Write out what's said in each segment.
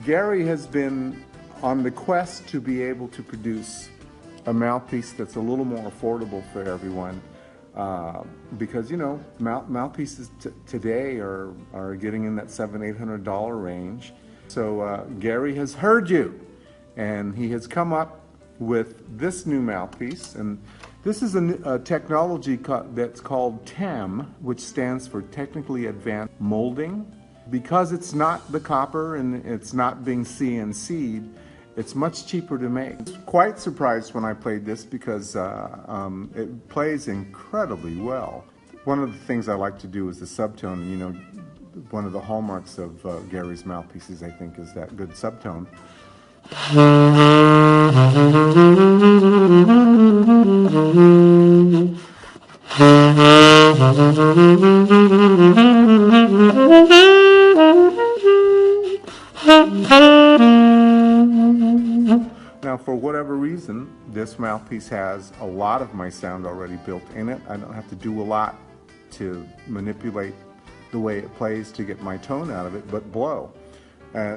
Gary has been on the quest to be able to produce a mouthpiece that's a little more affordable for everyone, because you know mouthpieces today are getting in that $700–800 range. So Gary has heard you, and he has come up with this new mouthpiece, and this is a technology that's called TAM, which stands for Technically Advanced Molding. Because it's not the copper and it's not being CNC'd, it's much cheaper to make. I was quite surprised when I played this because it plays incredibly well. One of the things I like to do is the subtone. You know, one of the hallmarks of Gary's mouthpieces, I think, is that good subtone. Now, for whatever reason, this mouthpiece has a lot of my sound already built in it. I don't have to do a lot to manipulate the way it plays to get my tone out of it, but blow.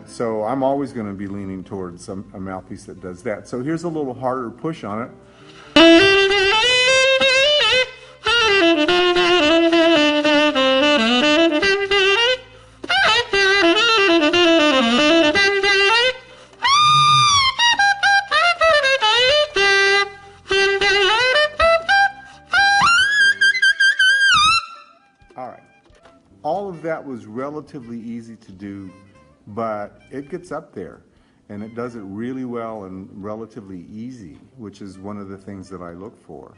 So I'm always going to be leaning towards a mouthpiece that does that. So here's a little harder push on it. All of that was relatively easy to do, but it gets up there, and it does it really well and relatively easy, which is one of the things that I look for.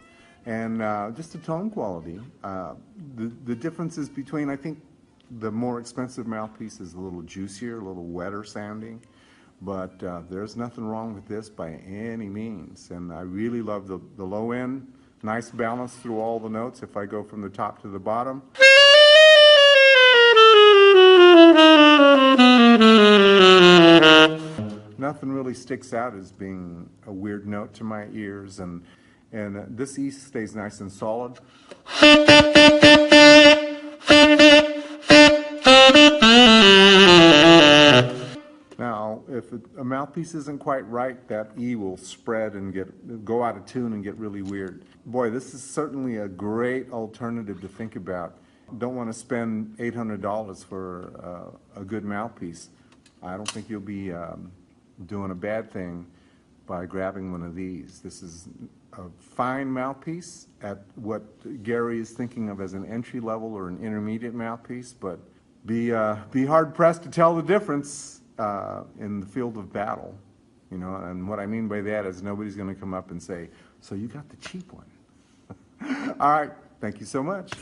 And just the tone quality. The differences between, I think, the more expensive mouthpiece is a little juicier, a little wetter sounding, but there's nothing wrong with this by any means. And I really love the low end, nice balance through all the notes if I go from the top to the bottom. Nothing really sticks out as being a weird note to my ears, and this E stays nice and solid. Now, if a mouthpiece isn't quite right, that E will spread and go out of tune and get really weird. Boy, this is certainly a great alternative to think about. Don't want to spend $800 for a good mouthpiece. I don't think you'll be doing a bad thing by grabbing one of these. This is a fine mouthpiece at what Gary is thinking of as an entry level or an intermediate mouthpiece, but be hard pressed to tell the difference in the field of battle. You know, and what I mean by that is nobody's going to come up and say, "So you got the cheap one." All right, thank you so much.